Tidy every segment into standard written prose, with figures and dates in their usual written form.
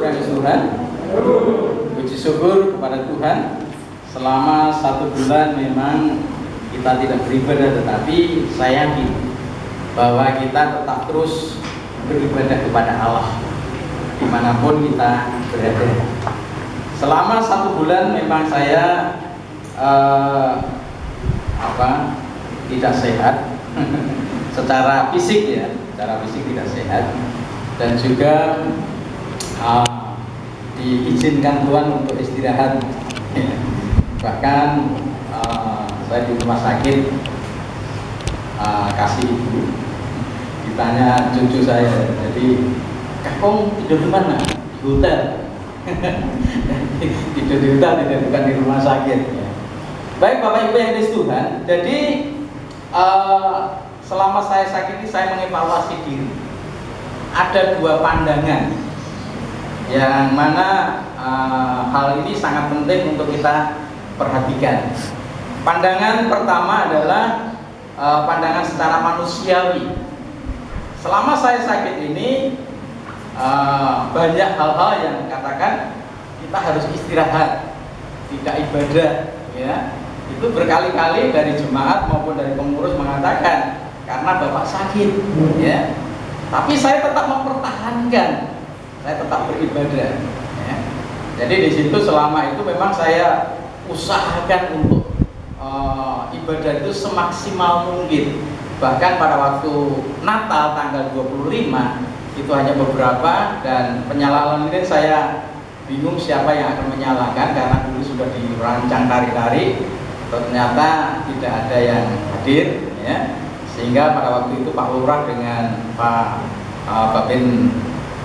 Saudara Tuhan, puji syukur kepada Tuhan. Selama 1 bulan memang kita tidak beribadah, tetapi saya yakin bahwa kita tetap terus beribadah kepada Allah dimanapun kita berada. Selama 1 bulan memang saya tidak sehat secara fisik ya, secara fisik tidak sehat, dan juga diizinkan Tuhan untuk istirahat. Bahkan saya di rumah sakit kasih ibu, ditanya cucu saya, jadi kakong tidur di mana? Di hotel. Tidur di hotel, tidak, bukan di rumah sakit. Baik Bapak Ibu yang dikasihi Tuhan, jadi selama saya sakit ini saya mengevaluasi diri. Ada 2 pandangan yang mana hal ini sangat penting untuk kita perhatikan. Pandangan pertama adalah pandangan secara manusiawi. Selama saya sakit ini banyak hal-hal yang katakan kita harus istirahat, tidak ibadah, ya. Itu berkali-kali dari jemaat maupun dari pengurus mengatakan karena Bapak sakit, ya. Tapi saya tetap mempertahankan, saya tetap beribadah, ya. Jadi di situ selama itu memang saya usahakan untuk ibadah itu semaksimal mungkin. Bahkan pada waktu Natal tanggal 25 itu hanya beberapa, dan penyalalan ini saya bingung siapa yang akan menyalakan karena dulu sudah dirancang tari-tari, ternyata tidak ada yang hadir, ya. Sehingga pada waktu itu Pak Lurah dengan Pak Babin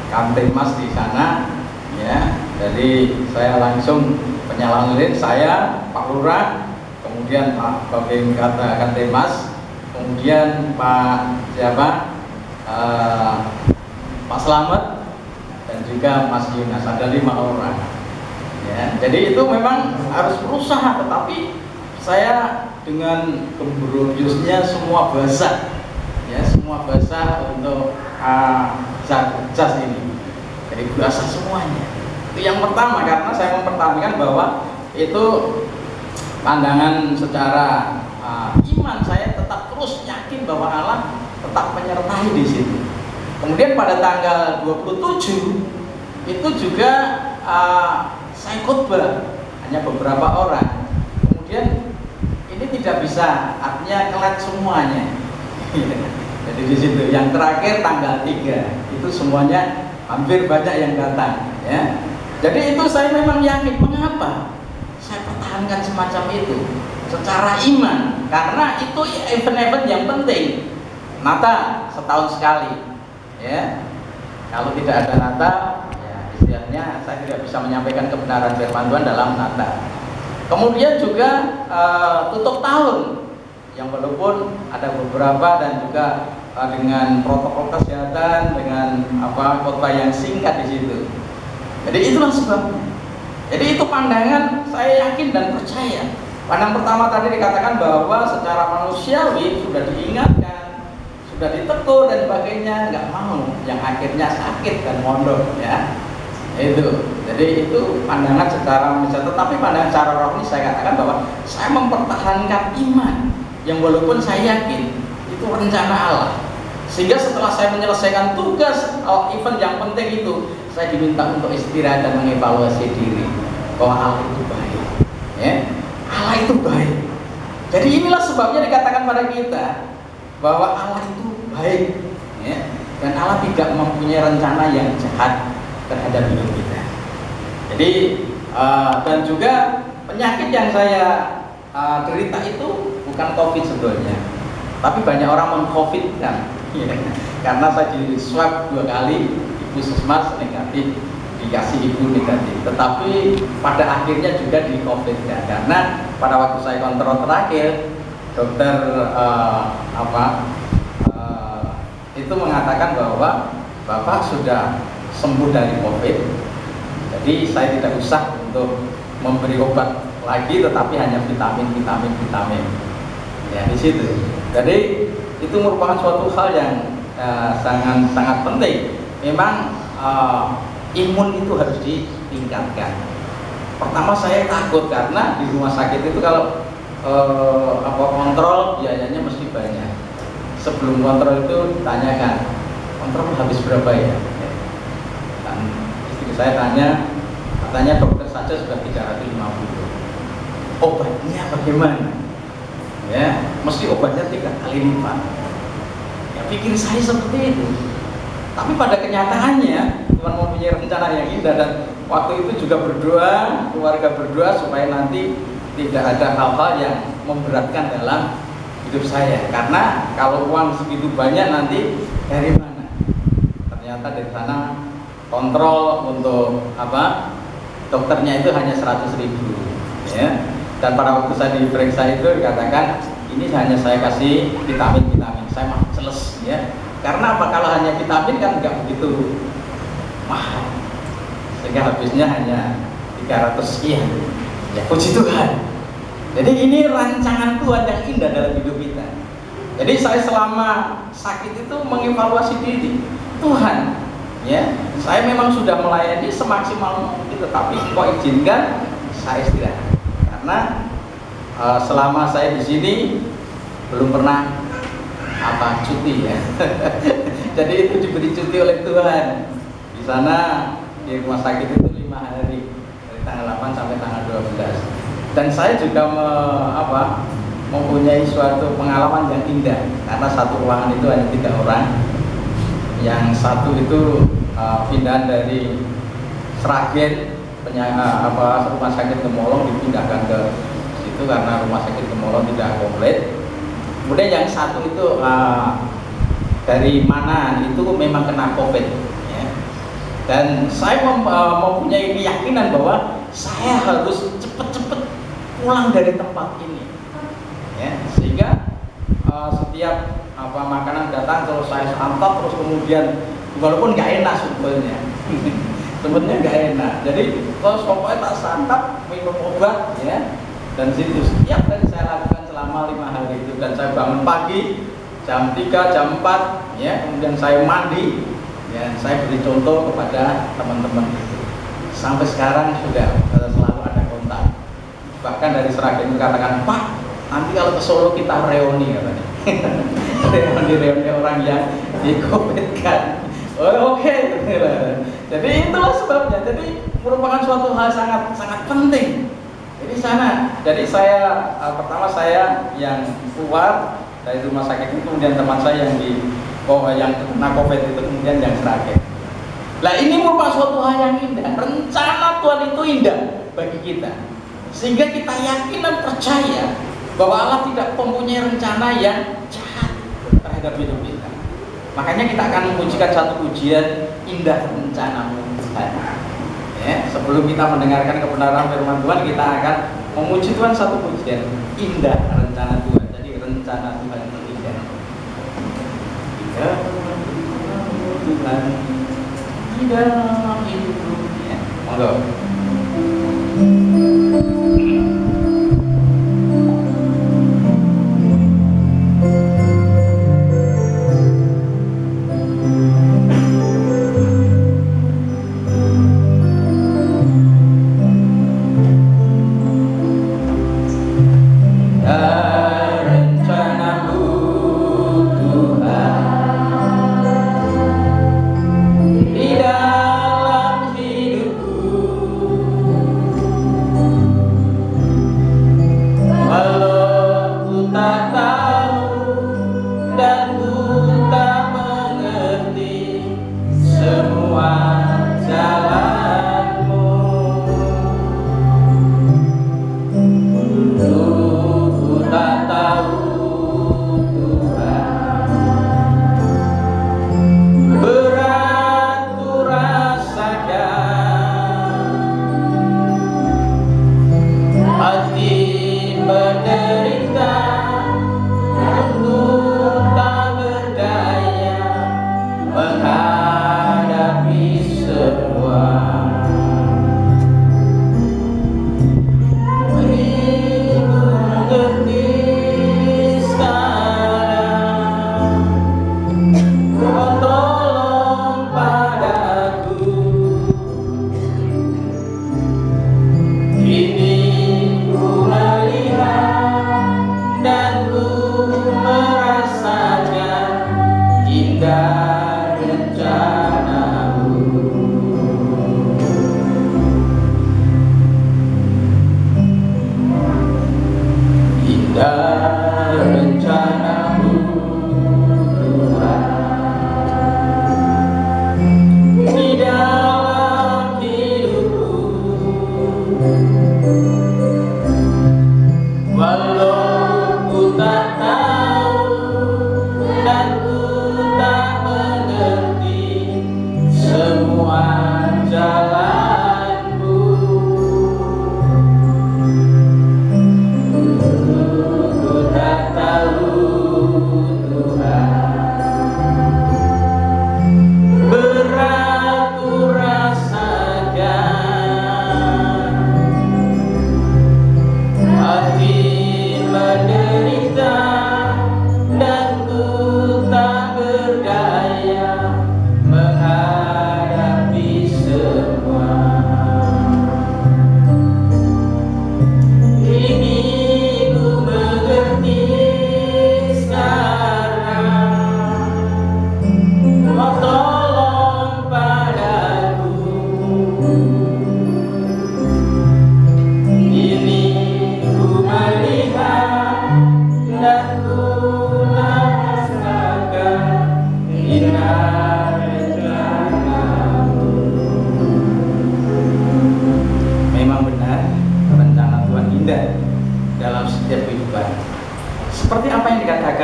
Kamtipmas di sana, ya. Jadi saya langsung penyalahan lilin, saya, Pak Lurah, kemudian Pak Babin Kamtipmas, kemudian Pak Pak Slamet, dan juga Mas Yunas, ada 5 orang, ya. Jadi itu memang harus berusaha, tetapi saya dengan gembrobiusnya semua basah, ya, semua basah untuk jas ini, jadi basah semuanya. Itu yang pertama, karena saya mempertahankan bahwa itu pandangan secara iman, saya tetap terus yakin bahwa Allah tetap menyertai di situ. Kemudian pada tanggal 27 itu juga saya khotbah hanya beberapa orang. Kemudian ini tidak bisa, artinya kelat semuanya. Jadi di situ yang terakhir tanggal 3 itu semuanya hampir banyak yang datang, ya. Jadi itu saya memang yakin. Mengapa saya pertahankan semacam itu secara iman? Karena itu event-event yang penting. Natal setahun sekali, ya. Kalau tidak ada Natal, ya istilahnya saya tidak bisa menyampaikan kebenaran firman Tuhan dalam Natal. Kemudian juga tutup tahun, yang walaupun ada beberapa dan juga dengan protokol kesehatan, dengan khotbah yang singkat di situ. Jadi itulah sebabnya. Jadi itu pandangan saya yakin dan percaya. Pandang pertama tadi dikatakan bahwa secara manusiawi sudah diingatkan, sudah ditegur dan sebagainya, nggak mau, yang akhirnya sakit dan mondok, ya. Itu. Jadi itu pandangan secara manusia, tetapi pandangan secara rohani saya katakan bahwa saya mempertahankan iman yang walaupun saya yakin itu rencana Allah. Sehingga setelah saya menyelesaikan tugas event yang penting itu, saya diminta untuk istirahat dan mengevaluasi diri bahwa Allah itu baik, ya. Allah itu baik. Jadi inilah sebabnya dikatakan pada kita bahwa Allah itu baik, ya. Dan Allah tidak mempunyai rencana yang jahat terhadap hidup kita. Jadi dan juga penyakit yang saya derita itu bukan COVID sebetulnya, tapi banyak orang meng-COVID-kan, ya. Karena saya di swab 2 kali, di puskesmas negatif, dikasih ibu negatif, tetapi pada akhirnya juga di COVID-kan. Karena pada waktu saya kontrol terakhir, dokter itu mengatakan bahwa Bapak sudah sembuh dari COVID, jadi saya tidak usah untuk memberi obat lagi, tetapi hanya vitamin, ya di situ. Jadi itu merupakan suatu hal yang sangat penting. Memang imun itu harus ditingkatkan. Pertama saya takut karena di rumah sakit itu kalau kontrol biayanya mesti banyak. Sebelum kontrol itu ditanyakan, kontrol habis berapa ya? Dan istri saya tanya, katanya dokter saja sudah 350. Obatnya bagaimana? Ya, mesti obatnya 3 kali lipat. Ya, pikir saya seperti itu. Tapi pada kenyataannya Tuhan mempunyai rencana yang indah, dan waktu itu juga berdoa, keluarga berdoa supaya nanti tidak ada hal-hal yang memberatkan dalam hidup saya. Karena kalau uang segitu banyak nanti dari mana? Ternyata dari sana kontrol untuk dokternya itu hanya 100.000, ya. Dan pada waktu saya diperiksa itu dikatakan ini hanya saya kasih vitamin, saya mah celes, ya. Karena apa? Kalau hanya vitamin kan nggak begitu mahal, sehingga habisnya hanya 300 sekian. Ya puji Tuhan. Jadi ini rancangan Tuhan yang indah dalam hidup kita. Jadi saya selama sakit itu mengevaluasi diri, Tuhan, ya, saya memang sudah melayani semaksimal mungkin, tetapi kok izinkan saya istirahat. Karena selama saya di sini belum pernah cuti, ya. Jadi itu diberi cuti oleh Tuhan. Di sana di rumah sakit itu 5 hari, dari tanggal 8 sampai tanggal 12. Dan saya juga mempunyai suatu pengalaman yang indah, karena satu ruangan itu hanya 3 orang. Yang satu itu pindahan dari Sragen, rumah sakit Gemolong dipindahkan ke situ karena rumah sakit Gemolong tidak komplit. Kemudian yang satu itu dari mana itu memang kena COVID, ya. Dan saya mempunyai keyakinan bahwa saya harus cepat-cepat pulang dari tempat ini, ya. Sehingga setiap makanan datang terus saya santap, terus kemudian walaupun nggak enak sebetulnya sebenarnya nggak enak, jadi terus pokoknya tak santap, minum obat, ya. Dan situ setiap hari saya lakukan selama 5 hari itu. Dan saya bangun pagi jam 3, jam 4, ya, kemudian saya mandi, ya, saya beri contoh kepada teman-teman itu. Sampai sekarang sudah selalu ada kontak. Bahkan dari Sragen katakan, Pak, nanti kalau ke Solo kita reuni, katanya. reuni orang yang di COVID kan. Oh, oke. Jadi itulah sebabnya. Jadi merupakan suatu hal sangat penting. Jadi saya pertama saya yang keluar dari rumah sakit itu, kemudian teman saya yang yang kena COVID itu, kemudian yang Sragen. Nah, ini merupakan suatu hal yang indah. Rencana Tuhan itu indah bagi kita, sehingga kita yakin dan percaya bahwa Allah tidak mempunyai rencana yang jahat terhadap hidup kita. Makanya kita akan memujikan satu pujian, indah rencanamu Tuhan. Ya, sebelum kita mendengarkan kebenaran firman Tuhan, kita akan memuji Tuhan satu pujian, indah rencana Tuhan. Jadi rencana Tuhan itu indah. Indah Tuhan di dalam hidupku, ya. Monggo.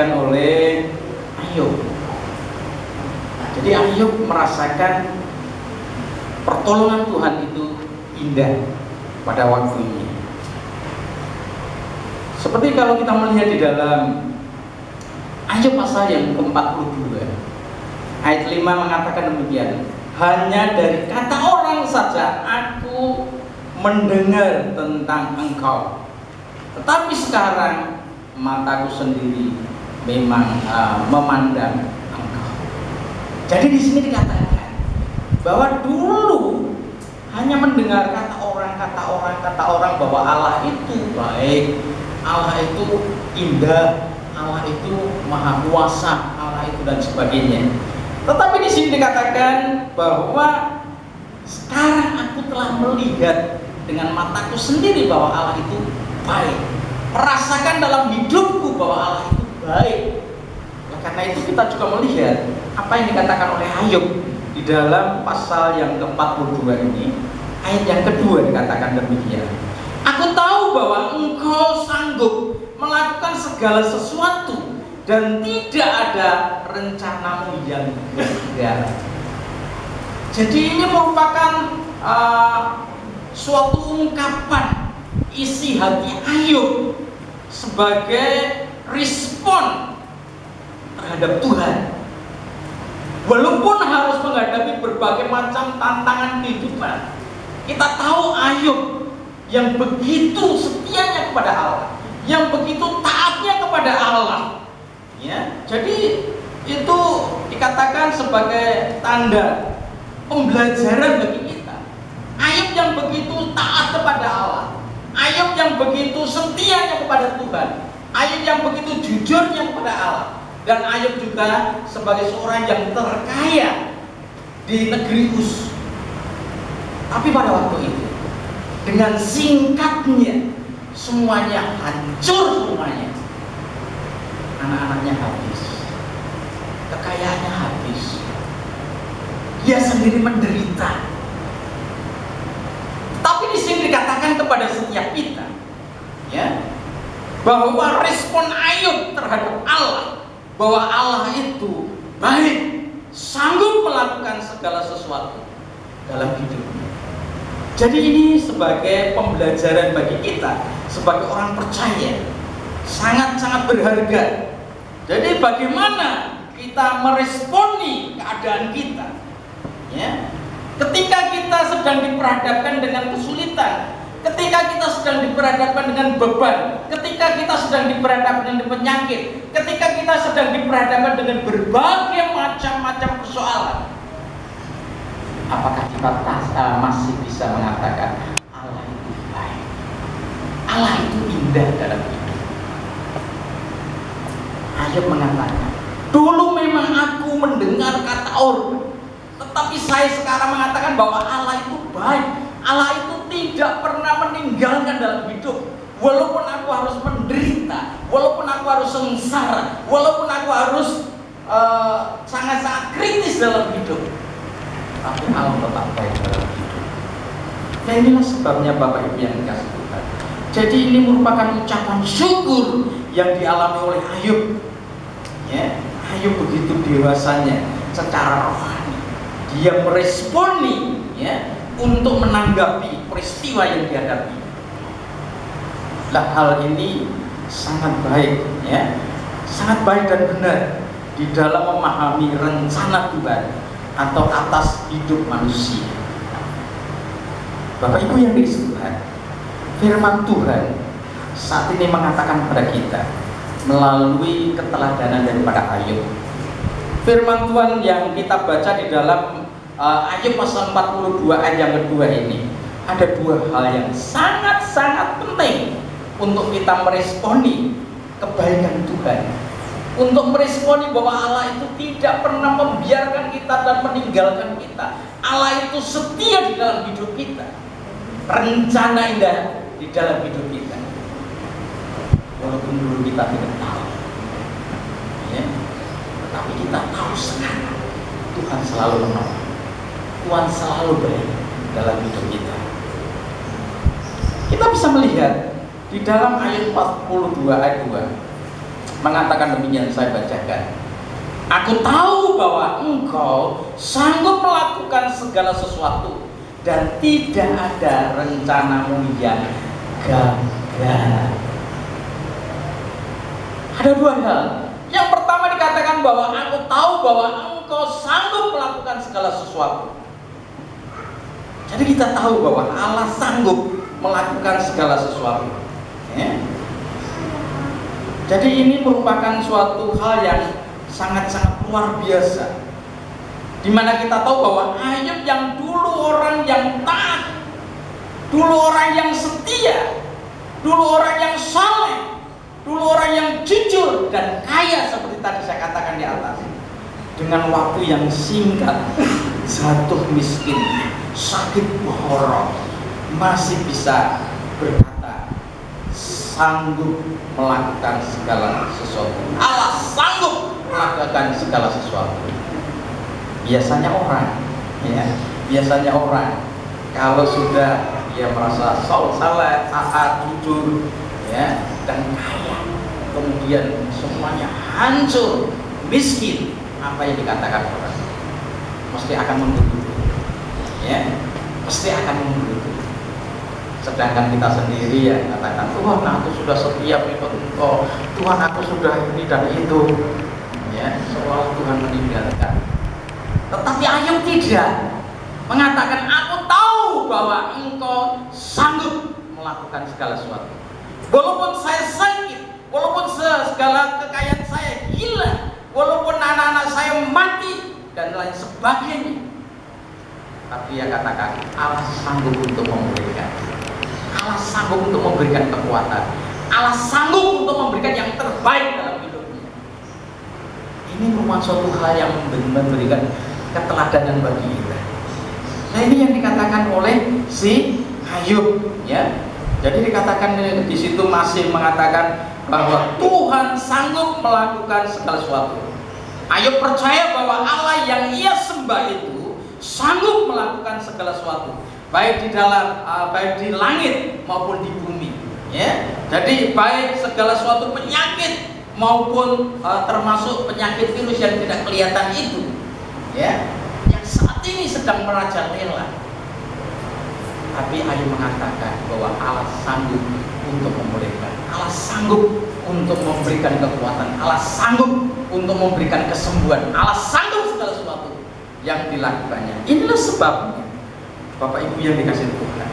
dirasakan oleh Ayub. Jadi Ayub merasakan pertolongan Tuhan itu indah pada waktunya. Seperti kalau kita melihat di dalam Ayub pasal yang ke-42 ayat 5 mengatakan demikian, hanya dari kata orang saja aku mendengar tentang engkau, tetapi sekarang mataku sendiri memang memandang engkau. Jadi di sini dikatakan bahwa dulu hanya mendengar kata orang bahwa Allah itu baik, Allah itu indah, Allah itu maha kuasa, Allah itu dan sebagainya. Tetapi di sini dikatakan bahwa sekarang aku telah melihat dengan mataku sendiri bahwa Allah itu baik, merasakan dalam hidupku bahwa Allah itu baik. Karena itu kita juga melihat apa yang dikatakan oleh Ayub di dalam pasal yang ke-42 ini, ayat yang kedua dikatakan demikian. Aku tahu bahwa engkau sanggup melakukan segala sesuatu dan tidak ada rencanamu yang gagal. Jadi ini merupakan suatu ungkapan isi hati Ayub sebagai respon terhadap Tuhan. Walaupun harus menghadapi berbagai macam tantangan kehidupan, kita tahu Ayub yang begitu setianya kepada Allah, yang begitu taatnya kepada Allah. Ya, jadi itu dikatakan sebagai tanda pembelajaran bagi kita. Ayub yang begitu taat kepada Allah, Ayub yang begitu setianya kepada Tuhan, Ayub yang begitu jujurnya kepada Allah, dan Ayub juga sebagai seorang yang terkaya di negeri Uz. Tapi pada waktu itu dengan singkatnya semuanya hancur semuanya. Anak-anaknya habis, kekayaannya habis, dia sendiri menderita. Tapi di sini dikatakan kepada setiap kita, ya, bahwa respon Ayub terhadap Allah, bahwa Allah itu baik, sanggup melakukan segala sesuatu dalam hidupnya. Jadi ini sebagai pembelajaran bagi kita sebagai orang percaya, sangat-sangat berharga. Jadi bagaimana kita meresponi keadaan kita, ya? Ketika kita sedang diperhadapkan dengan kesulitan, ketika kita sedang diperhadapkan dengan beban, ketika kita sedang diperhadapkan dengan penyakit, ketika kita sedang diperhadapkan dengan berbagai macam-macam persoalan, apakah kita masih bisa mengatakan Allah itu baik, Allah itu indah dalam hidup? Ayub mengatakan, dulu memang aku mendengar kata orang, tetapi saya sekarang mengatakan bahwa Allah itu baik, Allah itu tidak pernah meninggalkan dalam hidup. Walaupun aku harus menderita, walaupun aku harus sengsara, walaupun aku harus sangat-sangat kritis dalam hidup, tapi Allah tetap baik dalam hidup. Nah inilah sebabnya Bapak Ibu yang dikasih Tuhan. Jadi ini merupakan ucapan syukur yang dialami oleh Ayub. Ya, Ayub begitu dewasanya secara rohani, dia meresponi, ya, untuk menanggapi peristiwa yang dihadapi. Nah, hal ini sangat baik, ya, sangat baik dan benar di dalam memahami rencana Tuhan atau atas hidup manusia. Bapak Ibu yang dikasihi Tuhan, firman Tuhan saat ini mengatakan kepada kita melalui keteladanan daripada Ayub. Firman Tuhan yang kita baca di dalam Ayub pasal 42 ayat yang kedua ini, ada dua hal yang sangat-sangat penting untuk kita meresponi kebaikan Tuhan, untuk meresponi bahwa Allah itu tidak pernah membiarkan kita dan meninggalkan kita. Allah itu setia di dalam hidup kita, rencana indah di dalam hidup kita, walaupun dulu kita tidak tahu, ya, tetapi kita tahu sekarang Tuhan selalu menolong, Tuhan selalu baik dalam hidup kita. Kita bisa melihat di dalam ayat 42 ayat 2, mengatakan demikian, saya bacakan. Aku tahu bahwa engkau sanggup melakukan segala sesuatu dan tidak ada rencanamu yang gagal. Ada dua hal. Yang pertama dikatakan bahwa aku tahu bahwa engkau sanggup melakukan segala sesuatu. Jadi kita tahu bahwa Allah sanggup melakukan segala sesuatu. Ya. Jadi ini merupakan suatu hal yang sangat-sangat luar biasa, dimana kita tahu bahwa Ayub yang dulu orang yang taat, dulu orang yang setia, dulu orang yang saleh, dulu orang yang jujur dan kaya seperti tadi saya katakan di atas, dengan waktu yang singkat jatuh miskin, sakit borok, masih bisa berkata sanggup melakukan segala sesuatu. Allah sanggup melakukan segala sesuatu. Biasanya orang, ya, biasanya orang kalau sudah dia merasa saleh, taat, jujur, ya, dan kaya, kemudian semuanya hancur, miskin, apa yang dikatakan orang? Mesti akan membunuh, ya, mesti akan membunuh. Sedangkan kita sendiri ya katakan, Tuhan aku sudah setia mengikut Engkau, Tuhan aku sudah ini dan itu, ya, seolah Tuhan meninggalkan. Tetapi Ayub tidak, mengatakan aku tahu bahwa Engkau sanggup melakukan segala sesuatu. Walaupun saya sakit, walaupun segala kekayaan saya hilang, walaupun anak-anak saya mati dan lain sebagainya, tapi ia katakan Allah sanggup untuk memberikan. Allah sanggup untuk memberikan kekuatan. Allah sanggup untuk memberikan yang terbaik dalam hidupnya. Ini merupakan suatu hal yang memberikan keteladanan bagi kita. Nah, ini yang dikatakan oleh si Ayub, ya. Jadi dikatakan di situ masih mengatakan bahwa Tuhan sanggup melakukan segala sesuatu. Ayub percaya bahwa Allah yang ia sembah itu sanggup melakukan segala sesuatu, baik di dalam, baik di langit maupun di bumi, ya. Jadi baik segala suatu penyakit maupun termasuk penyakit virus yang tidak kelihatan itu, ya, yang saat ini sedang merajalela. Tapi Ayub mengatakan bahwa Allah sanggup untuk memulihkan, Allah sanggup untuk memberikan kekuatan, Allah sanggup untuk memberikan kesembuhan, Allah sanggup segala sesuatu yang dilakukannya. Inilah sebabnya Bapak Ibu yang dikasih Tuhan.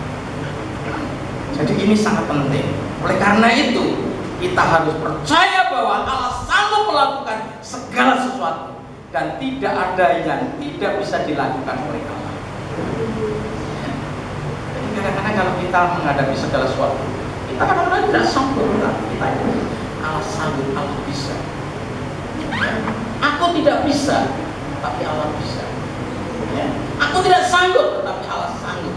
Jadi ini sangat penting. Oleh karena itu kita harus percaya bahwa Allah sanggup melakukan segala sesuatu dan tidak ada yang tidak bisa dilakukan oleh Allah. Jadi kadang-kadang kalau kita menghadapi segala sesuatu, kita kadang-kadang tidak sempurna. Kita ini Allah sanggup, Allah bisa. Aku tidak bisa, tapi Allah bisa. Ya. Aku tidak sanggup, tetapi Allah sanggup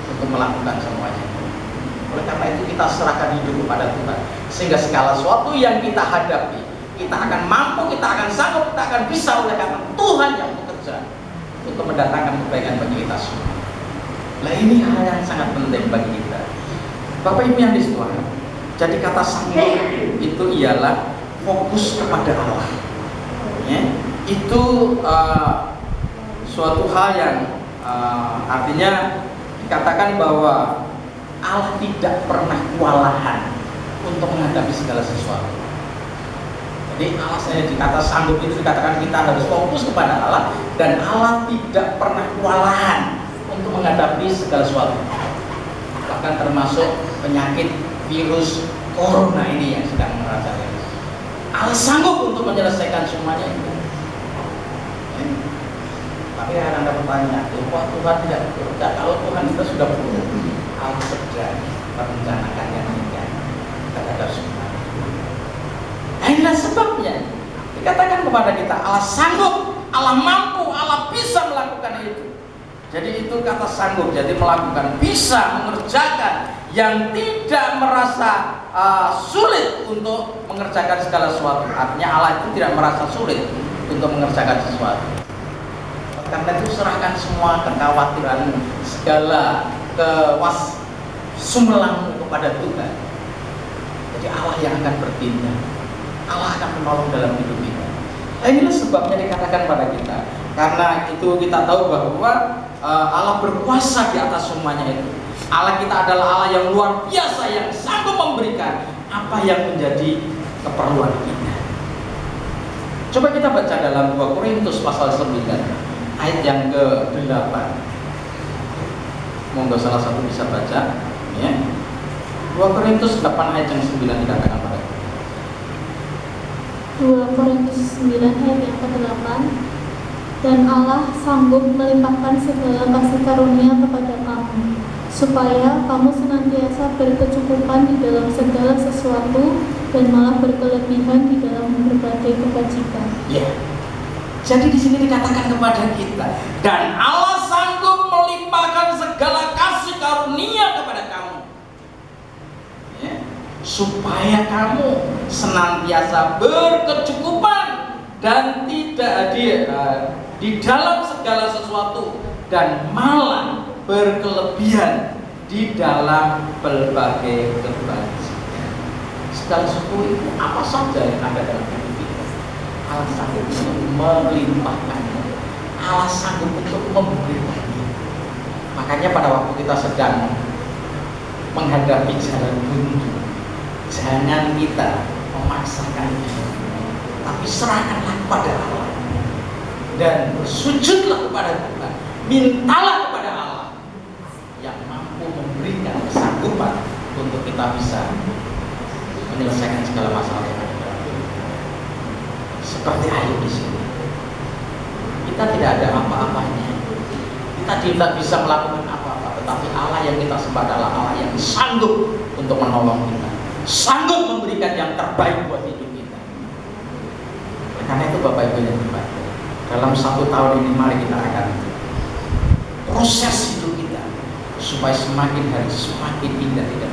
untuk melakukan semuanya. Oleh karena itu kita serahkan hidup kepada Tuhan, sehingga segala sesuatu yang kita hadapi, kita akan mampu, kita akan sanggup, kita akan bisa, oleh karena Tuhan yang bekerja untuk mendatangkan kebaikan bagi kita semua. Nah, ini hal yang sangat penting bagi kita, Bapak Ibu yang disitukan. Jadi kata sanggup itu ialah fokus kepada Allah, ya. Itu suatu hal yang artinya dikatakan bahwa Allah tidak pernah kewalahan untuk menghadapi segala sesuatu. Jadi Allah saya dikata sanggup itu dikatakan kita harus fokus kepada Allah, dan Allah tidak pernah kewalahan untuk menghadapi segala sesuatu. Bahkan termasuk penyakit virus corona ini yang sedang merajalela. Allah sanggup untuk menyelesaikan semuanya itu. Tapi ada bertanya, kok Tuhan tidak bekerja? Kalau Tuhan kita sudah punya, Allah sedang merencanakan yang indah terhadap semua. Nah, inilah sebabnya dikatakan kepada kita Allah sanggup, Allah mampu, Allah bisa melakukan itu. Jadi itu kata sanggup, jadi melakukan, bisa mengerjakan yang tidak merasa sulit untuk mengerjakan segala sesuatu. Artinya Allah itu tidak merasa sulit untuk mengerjakan sesuatu. Karena itu serahkan semua kekhawatiran, segala sumbermu kepada Tuhan. Jadi Allah yang akan bertindak, Allah akan menolong dalam hidup kita. Nah, inilah sebabnya dikatakan pada kita. Karena itu kita tahu bahwa Allah berkuasa di atas semuanya itu. Allah kita adalah Allah yang luar biasa, yang sanggup memberikan apa yang menjadi keperluan kita. Coba kita baca dalam 2 Korintus pasal 9 ayat yang ke-8. Monggo salah satu bisa baca ya. 2 Korintus 8 ayat yang 9 dikatakan pada kita. 2 Korintus 9 ayat yang ke-8. Dan Allah sanggup melimpahkan segala kasih karunia kepada kamu, supaya kamu senantiasa berkecukupan di dalam segala sesuatu dan malah berkelebihan di dalam berbagai kebajikan. Ya. Jadi di sini dikatakan kepada kita, dan Allah sanggup melimpahkan segala kasih karunia kepada kamu, ya, supaya kamu senantiasa berkecukupan dan tidak di dalam segala sesuatu dan malah berkelebihan di dalam berbagai kebajikan. Segala sesuatu itu apa saja yang ada dalam hidup kita, Allah sanggup untuk melimpahkannya, Allah sanggup untuk memberikannya. Makanya pada waktu kita sedang menghadapi jalan buntu, jangan kita memaksakan diri, tapi serahkanlah kepada Allah dan bersujudlah kepada Tuhan. Mintalah kepada Allah yang mampu memberikan kesanggupan untuk kita bisa menyelesaikan segala masalah yang ada dalam hidup. Seperti Ayub di sini, kita tidak ada apa-apanya, kita tidak bisa melakukan apa-apa, tetapi Allah yang kita sembah adalah Allah yang sanggup untuk menolong kita, sanggup memberikan yang terbaik buat hidup kita. Karena itu Bapak Ibu yang terbaik, dalam 1 tahun ini mari kita akan proses hidup kita supaya semakin hari semakin indah di dalam